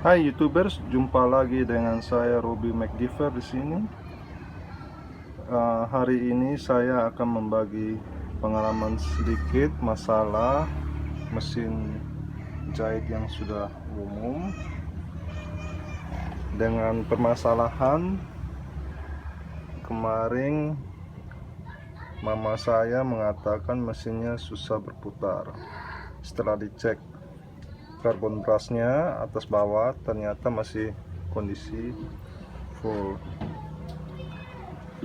Hai YouTubers, jumpa lagi dengan saya Robbie McGiver di sini. Hari ini saya akan membagi pengalaman sedikit masalah mesin jahit yang sudah umum dengan permasalahan kemarin. Mama saya mengatakan mesinnya susah berputar. Setelah dicek karbon brusnya atas bawah, ternyata masih kondisi full.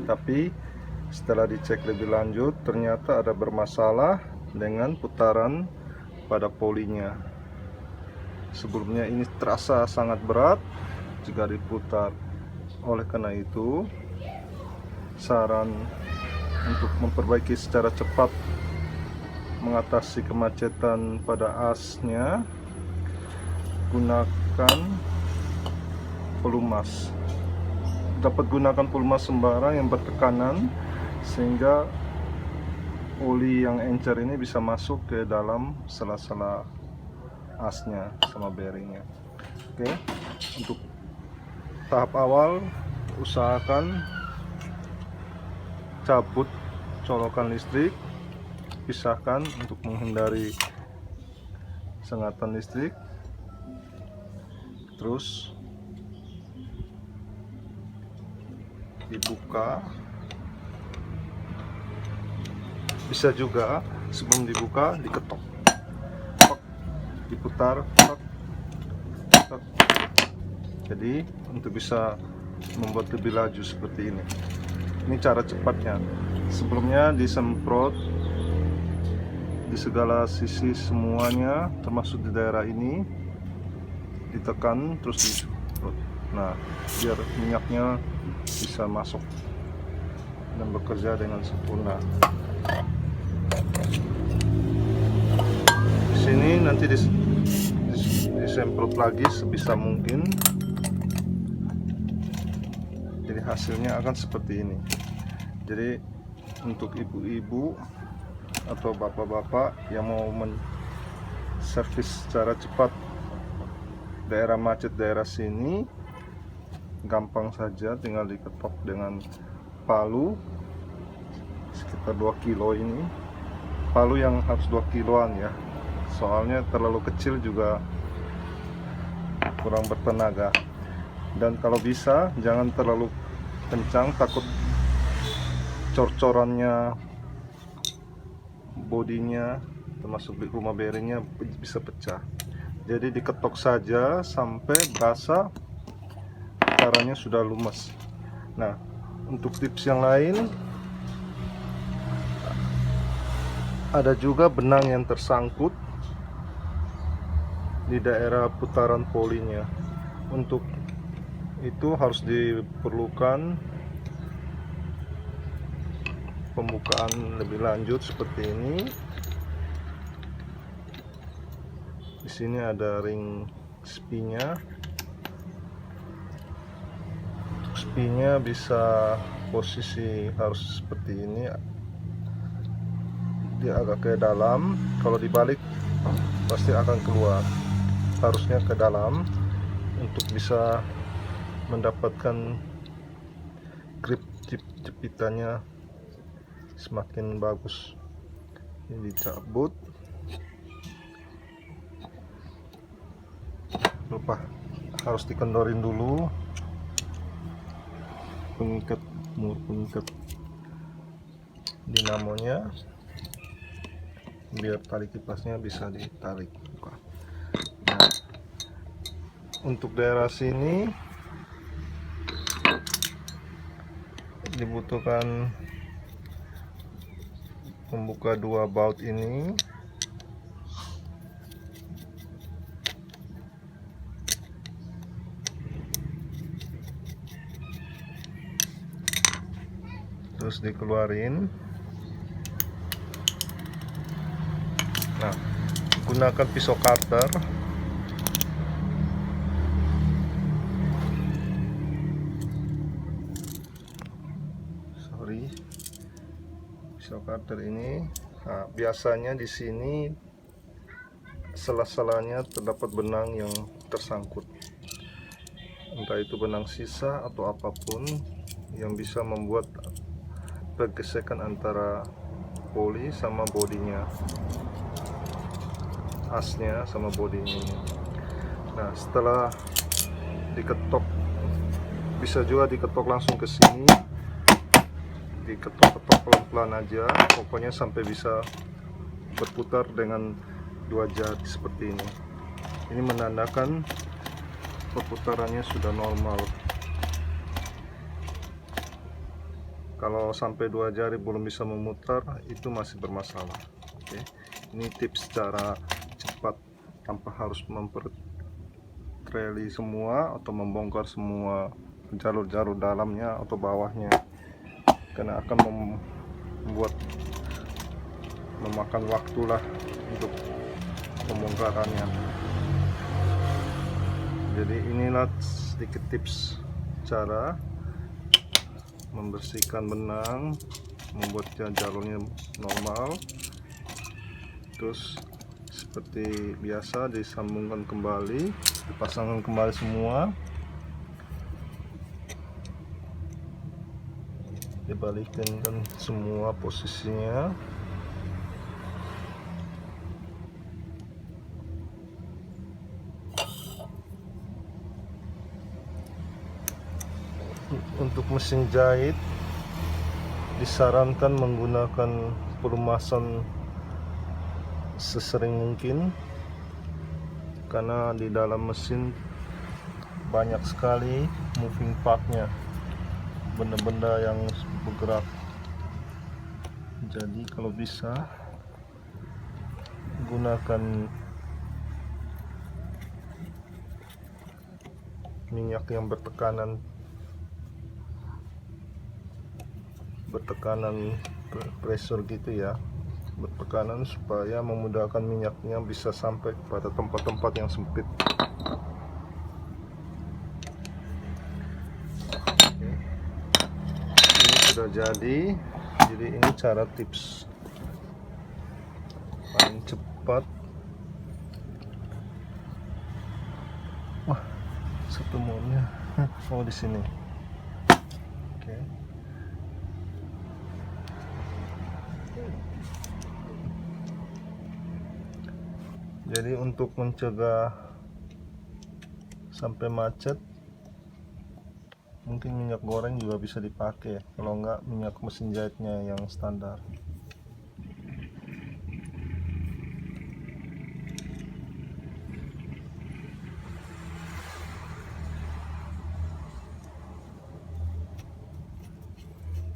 Tapi setelah dicek lebih lanjut, ternyata ada bermasalah dengan putaran pada polinya. Sebelumnya ini terasa sangat berat jika diputar. Oleh karena itu, saran untuk memperbaiki secara cepat mengatasi kemacetan pada asnya, gunakan pelumas. Dapat gunakan pelumas sembarang yang bertekanan sehingga oli yang encer ini bisa masuk ke dalam sela-sela asnya sama bearingnya. Oke, untuk tahap awal usahakan cabut colokan listrik, pisahkan untuk menghindari sengatan listrik. Terus dibuka, bisa juga sebelum dibuka diketok, diputar, jadi untuk bisa membuat lebih laju seperti ini. Ini cara cepatnya. Sebelumnya disemprot di segala sisi semuanya, termasuk di daerah ini, ditekan terus disemprot. Nah, biar minyaknya bisa masuk dan bekerja dengan sempurna. Di sini nanti disemprot lagi sebisa mungkin. Jadi hasilnya akan seperti ini. Jadi untuk ibu-ibu atau bapak-bapak yang mau menservis secara cepat daerah macet daerah sini, gampang saja, tinggal diketok dengan palu sekitar 2 kilo ini. Palu yang harus 2 kiloan ya, soalnya terlalu kecil juga kurang bertenaga. Dan kalau bisa jangan terlalu kencang, takut cor-corannya, bodinya termasuk rumah bearingnya bisa pecah. Jadi diketok saja sampai berasa putarannya sudah lumes. Nah, untuk tips yang lain, ada juga benang yang tersangkut di daerah putaran polinya. Untuk itu harus diperlukan pembukaan lebih lanjut seperti ini. Di sini ada ring spinya. Untuk spinya bisa posisi harus seperti ini. Dia agak ke dalam. Kalau dibalik pasti akan keluar. Harusnya ke dalam untuk bisa mendapatkan grip jepitannya semakin bagus. Ini dicabut, lupa harus dikendorin dulu pengikat dinamonya biar tali kipasnya bisa ditarik. Nah, untuk daerah sini dibutuhkan membuka 2 baut ini. Terus dikeluarin. Nah, gunakan pisau cutter. Pisau cutter ini. Nah, biasanya di sini sela-selanya terdapat benang yang tersangkut. entah itu benang sisa atau apapun yang bisa membuat pergesekan antara poli sama bodinya, asnya sama bodinya ini. Nah, setelah diketok, bisa juga diketok langsung ke sini, diketok-ketok pelan-pelan aja, pokoknya sampai bisa berputar dengan 2 jari seperti ini. Ini menandakan perputarannya sudah normal. Kalau sampai 2 jari belum bisa memutar, itu masih bermasalah. Oke, ini tips cara cepat tanpa harus mempertreli semua atau membongkar semua jalur-jalur dalamnya atau bawahnya, karena akan memakan waktu lah untuk pembongkarannya. Jadi inilah sedikit tips cara membersihkan benang, membuat jalurnya normal. Terus seperti biasa disambungkan kembali, dipasangkan kembali semua, dibalikkan semua posisinya. Untuk mesin jahit disarankan menggunakan pelumasan sesering mungkin, karena di dalam mesin banyak sekali moving partnya, benda-benda yang bergerak. Jadi kalau bisa gunakan minyak yang bertekanan pressure gitu ya, bertekanan, supaya memudahkan minyaknya bisa sampai pada tempat-tempat yang sempit. Oke. Ini sudah jadi ini cara tips paling cepat. Wah, setemunya oh di sini. Oke. Jadi untuk mencegah sampai macet, mungkin minyak goreng juga bisa dipakai, kalau enggak minyak mesin jahitnya yang standar.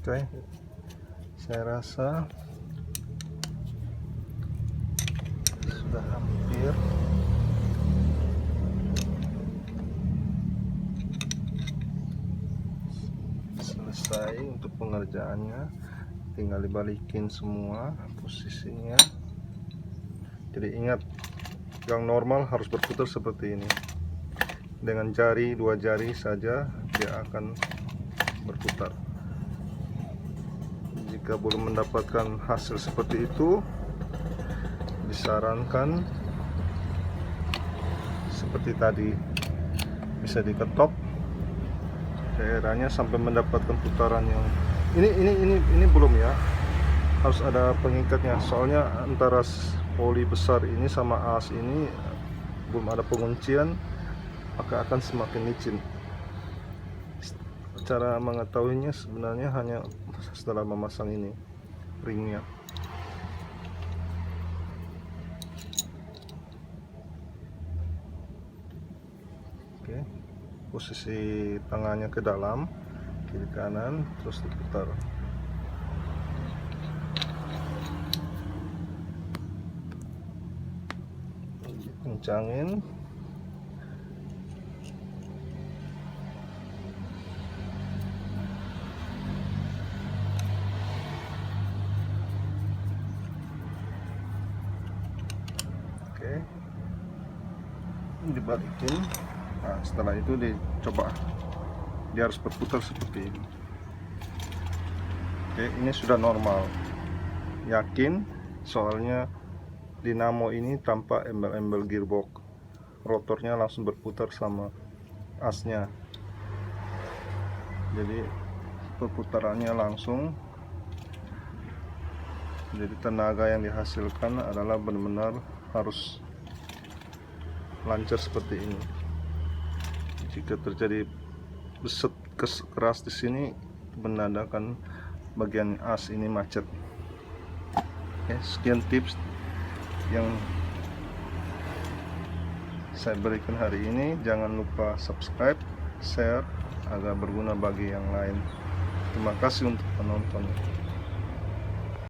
Oke, saya rasa sudah hampir. Selesai untuk pengerjaannya, tinggal dibalikin semua posisinya. Jadi ingat, yang normal harus berputar seperti ini, dengan jari, 2 jari saja dia akan berputar. Jika belum mendapatkan hasil seperti itu, disarankan seperti tadi, bisa diketok daerahnya sampai mendapatkan putaran yang ini belum ya, harus ada pengikatnya, soalnya antara poli besar ini sama as ini belum ada penguncian, maka akan semakin licin. Cara mengetahuinya sebenarnya hanya setelah memasang ini ringnya. Oke, posisi tangannya ke dalam, kiri kanan, terus diputar. Kencangin. Oke, dibalikin. Nah, setelah itu dicoba, dia harus berputar seperti ini. Oke, ini sudah normal, yakin, soalnya dinamo ini tanpa embel-embel gearbox, rotornya langsung berputar sama asnya. jadi perputarannya langsung, jadi tenaga yang dihasilkan adalah benar-benar harus lancar seperti ini. Jika terjadi beset keras di sini, menandakan bagian as ini macet. Oke, sekian tips yang saya berikan hari ini. Jangan lupa subscribe, share agar berguna bagi yang lain. Terima kasih untuk penonton.